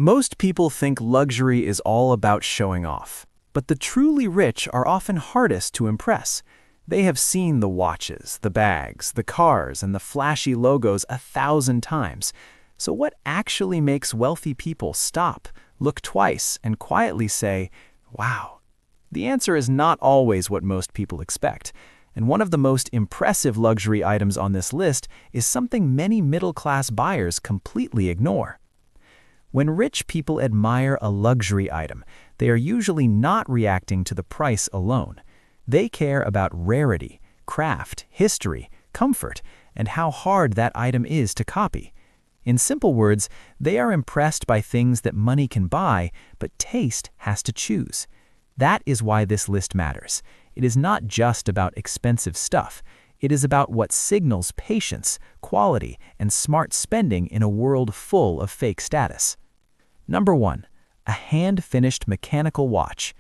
Most people think luxury is all about showing off, but the truly rich are often hardest to impress. They have seen the watches, the bags, the cars, and the flashy logos 1,000 times. So what actually makes wealthy people stop, look twice, and quietly say, "Wow"? The answer is not always what most people expect. And one of the most impressive luxury items on this list is something many middle-class buyers completely ignore. When rich people admire a luxury item, they are usually not reacting to the price alone. They care about rarity, craft, history, comfort, and how hard that item is to copy. In simple words, they are impressed by things that money can buy, but taste has to choose. That is why this list matters. It is not just about expensive stuff. It is about what signals patience, quality, and smart spending in a world full of fake status. Number 1. A hand-finished mechanical watch.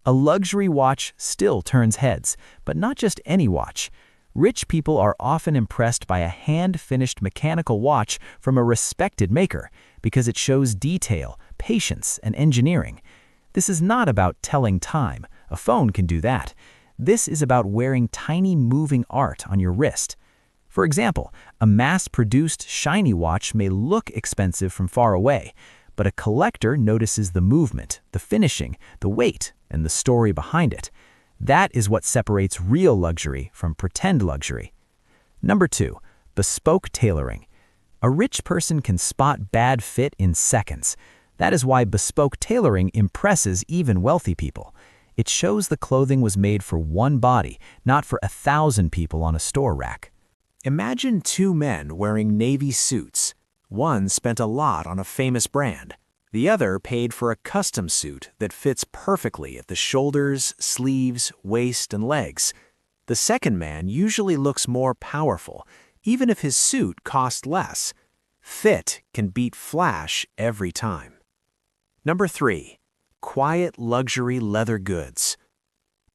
A luxury watch still turns heads, but not just any watch. Rich people are often impressed by a hand-finished mechanical watch from a respected maker because it shows detail, patience, and engineering. This is not about telling time. A phone can do that. This is about wearing tiny moving art on your wrist. For example, a mass-produced shiny watch may look expensive from far away, but a collector notices the movement, the finishing, the weight, and the story behind it. That is what separates real luxury from pretend luxury. Number 2, bespoke tailoring. A rich person can spot bad fit in seconds. That is why bespoke tailoring impresses even wealthy people. It shows the clothing was made for one body, not for 1,000 people on a store rack. Imagine two men wearing navy suits. One spent a lot on a famous brand. The other paid for a custom suit that fits perfectly at the shoulders, sleeves, waist, and legs. The second man usually looks more powerful, even if his suit cost less. Fit can beat flash every time. Number 3. Quiet luxury leather goods.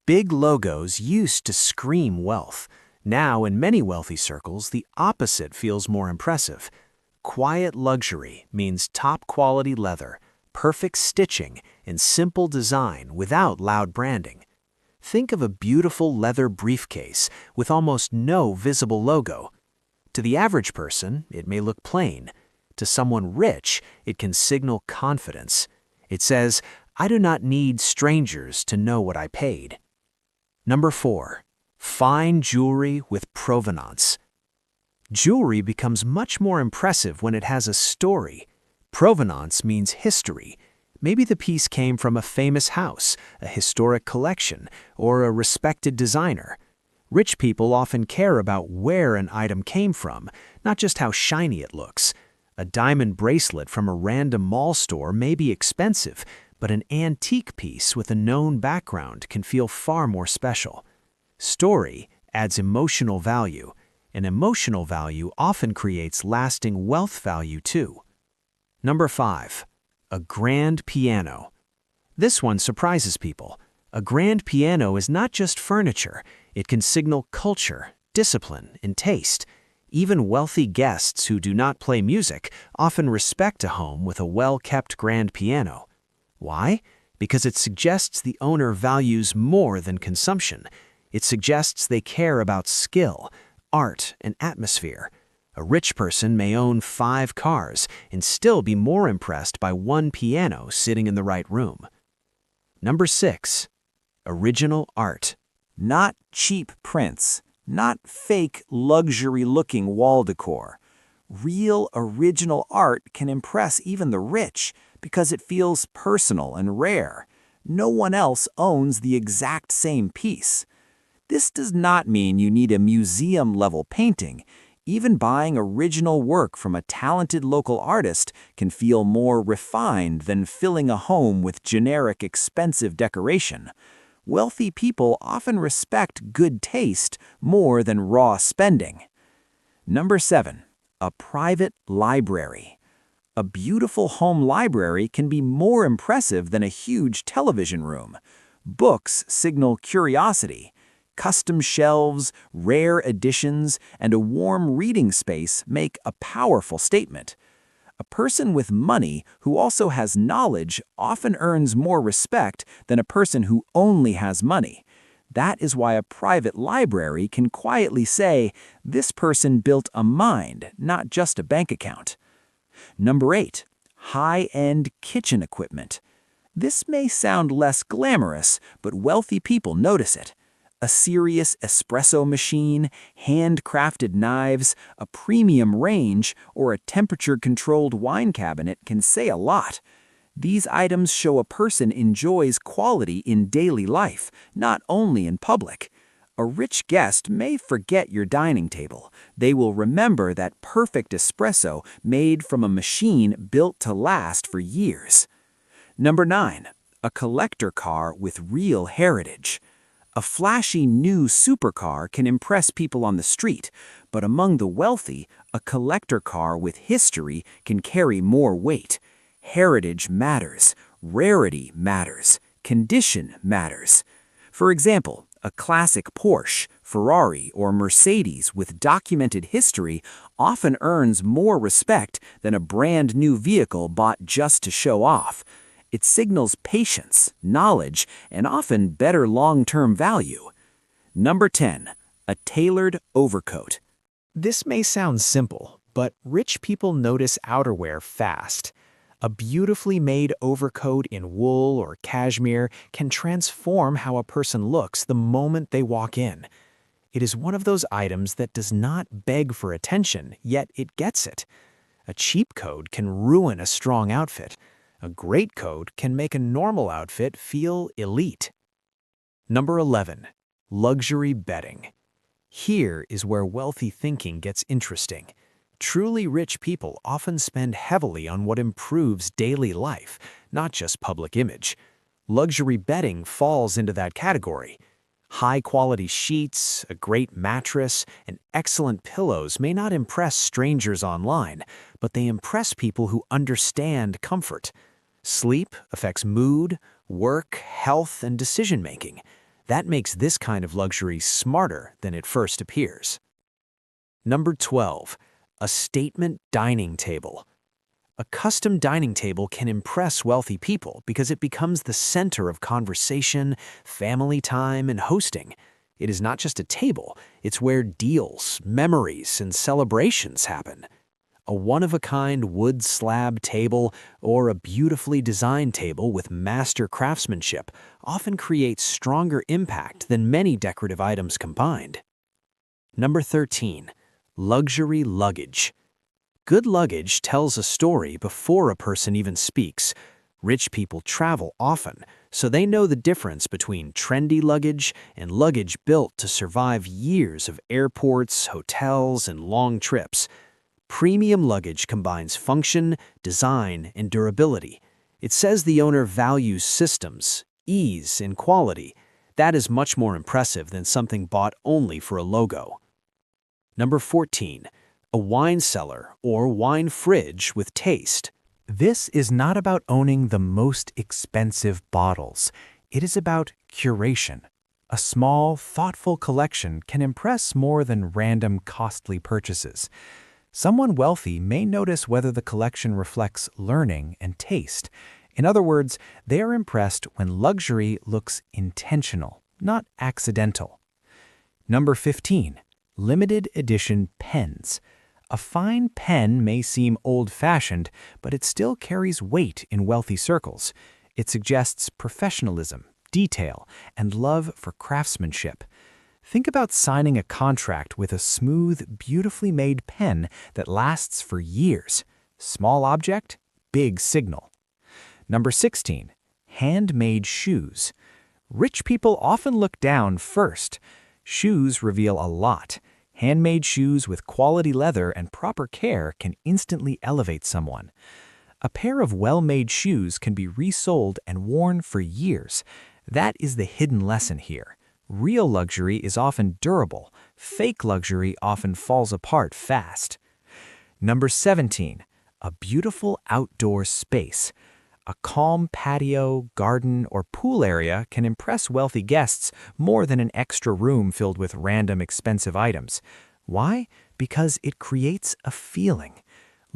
Big logos used to scream wealth. Now, in many wealthy circles, the opposite feels more impressive. Quiet luxury means top-quality leather, perfect stitching, and simple design without loud branding. Think of a beautiful leather briefcase with almost no visible logo. To the average person, it may look plain. To someone rich, it can signal confidence. It says, "I do not need strangers to know what I paid." Number 4. Fine jewelry with provenance. Jewelry becomes much more impressive when it has a story. Provenance means history. Maybe the piece came from a famous house, a historic collection, or a respected designer. Rich people often care about where an item came from, not just how shiny it looks. A diamond bracelet from a random mall store may be expensive, but an antique piece with a known background can feel far more special. Story adds emotional value, and emotional value often creates lasting wealth value too. Number 5. A grand piano. This one surprises people. A grand piano is not just furniture. It can signal culture, discipline, and taste. Even wealthy guests who do not play music often respect a home with a well-kept grand piano. Why? Because it suggests the owner values more than consumption. It suggests they care about skill, art, and atmosphere. A rich person may own 5 cars and still be more impressed by one piano sitting in the right room. Number 6. Original art. Not cheap prints, not fake luxury-looking wall decor. Real original art can impress even the rich because it feels personal and rare. No one else owns the exact same piece. This does not mean you need a museum-level painting. Even buying original work from a talented local artist can feel more refined than filling a home with generic expensive decoration. Wealthy people often respect good taste more than raw spending. Number 7. A private library. A beautiful home library can be more impressive than a huge television room. Books signal curiosity. Custom shelves, rare editions, and a warm reading space make a powerful statement. A person with money who also has knowledge often earns more respect than a person who only has money. That is why a private library can quietly say, "This person built a mind, not just a bank account." Number 8. High-end kitchen equipment. This may sound less glamorous, but wealthy people notice it. A serious espresso machine, handcrafted knives, a premium range, or a temperature-controlled wine cabinet can say a lot. These items show a person enjoys quality in daily life, not only in public. A rich guest may forget your dining table. They will remember that perfect espresso made from a machine built to last for years. Number 9. A collector car with real heritage. A flashy new supercar can impress people on the street, but among the wealthy, a collector car with history can carry more weight. Heritage matters, rarity matters, condition matters. For example, a classic Porsche, Ferrari, or Mercedes with documented history often earns more respect than a brand new vehicle bought just to show off. It signals patience, knowledge, and often better long-term value. Number 10. A tailored overcoat. This may sound simple, but rich people notice outerwear fast. A beautifully made overcoat in wool or cashmere can transform how a person looks the moment they walk in. It is one of those items that does not beg for attention, yet it gets it. A cheap coat can ruin a strong outfit. A great coat can make a normal outfit feel elite. Number 11. Luxury bedding. Here is where wealthy thinking gets interesting. Truly rich people often spend heavily on what improves daily life, not just public image. Luxury bedding falls into that category. High-quality sheets, a great mattress, and excellent pillows may not impress strangers online, but they impress people who understand comfort. Sleep affects mood, work, health, and decision-making. That makes this kind of luxury smarter than it first appears. Number 12. A statement dining table. A custom dining table can impress wealthy people because it becomes the center of conversation, family time, and hosting. It is not just a table, it's where deals, memories, and celebrations happen. A one-of-a-kind wood slab table or a beautifully designed table with master craftsmanship often creates stronger impact than many decorative items combined. Number 13. Luxury luggage. Good luggage tells a story before a person even speaks. Rich people travel often, so they know the difference between trendy luggage and luggage built to survive years of airports, hotels, and long trips. Premium luggage combines function, design, and durability. It says the owner values systems, ease, and quality. That is much more impressive than something bought only for a logo. Number 14. A wine cellar or wine fridge with taste. This is not about owning the most expensive bottles. It is about curation. A small, thoughtful collection can impress more than random costly purchases. Someone wealthy may notice whether the collection reflects learning and taste. In other words, they are impressed when luxury looks intentional, not accidental. Number 15. Limited edition pens. A fine pen may seem old-fashioned, but it still carries weight in wealthy circles. It suggests professionalism, detail, and love for craftsmanship. Think about signing a contract with a smooth, beautifully made pen that lasts for years. Small object, big signal. Number 16. Handmade shoes. Rich people often look down first. Shoes reveal a lot. Handmade shoes with quality leather and proper care can instantly elevate someone. A pair of well-made shoes can be resold and worn for years. That is the hidden lesson here. Real luxury is often durable. Fake luxury often falls apart fast. Number 17. A beautiful outdoor space. A calm patio, garden, or pool area can impress wealthy guests more than an extra room filled with random expensive items. Why? Because it creates a feeling.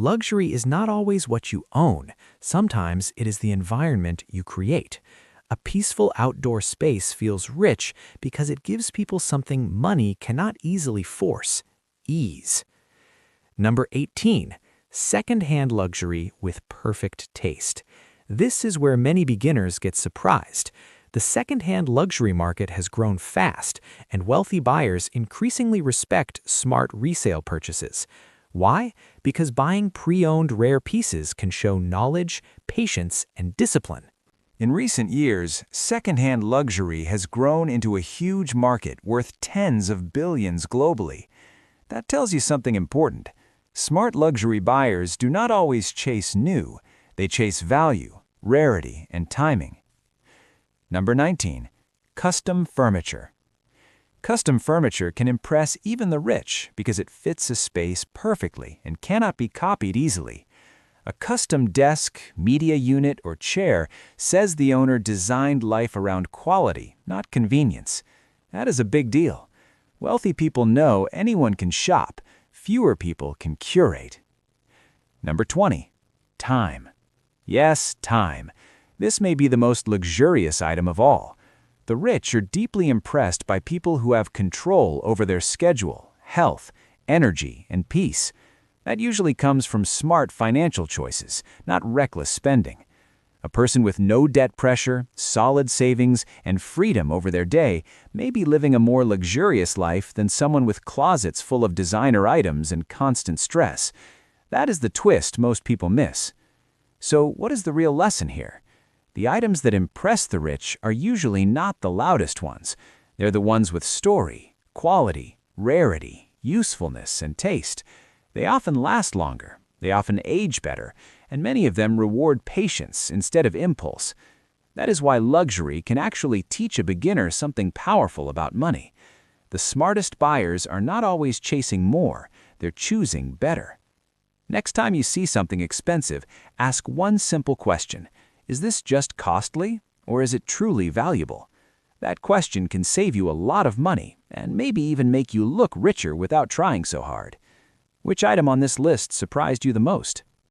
Luxury is not always what you own. Sometimes it is the environment you create. A peaceful outdoor space feels rich because it gives people something money cannot easily force: ease. Number 18, secondhand luxury with perfect taste. This is where many beginners get surprised. The secondhand luxury market has grown fast, and wealthy buyers increasingly respect smart resale purchases. Why? Because buying pre-owned rare pieces can show knowledge, patience, and discipline. In recent years, secondhand luxury has grown into a huge market worth tens of billions globally. That tells you something important. Smart luxury buyers do not always chase new, they chase value, rarity, and timing. Number 19. Custom furniture. Custom furniture can impress even the rich because it fits a space perfectly and cannot be copied easily. A custom desk, media unit, or chair says the owner designed life around quality, not convenience. That is a big deal. Wealthy people know anyone can shop, fewer people can curate. Number 20. Time. Yes, time. This may be the most luxurious item of all. The rich are deeply impressed by people who have control over their schedule, health, energy, and peace. That usually comes from smart financial choices, not reckless spending. A person with no debt pressure, solid savings, and freedom over their day may be living a more luxurious life than someone with closets full of designer items and constant stress. That is the twist most people miss. So, what is the real lesson here? The items that impress the rich are usually not the loudest ones. They're the ones with story, quality, rarity, usefulness, and taste. They often last longer, they often age better, and many of them reward patience instead of impulse. That is why luxury can actually teach a beginner something powerful about money. The smartest buyers are not always chasing more, they're choosing better. Next time you see something expensive, ask one simple question. Is this just costly, or is it truly valuable? That question can save you a lot of money and maybe even make you look richer without trying so hard. Which item on this list surprised you the most?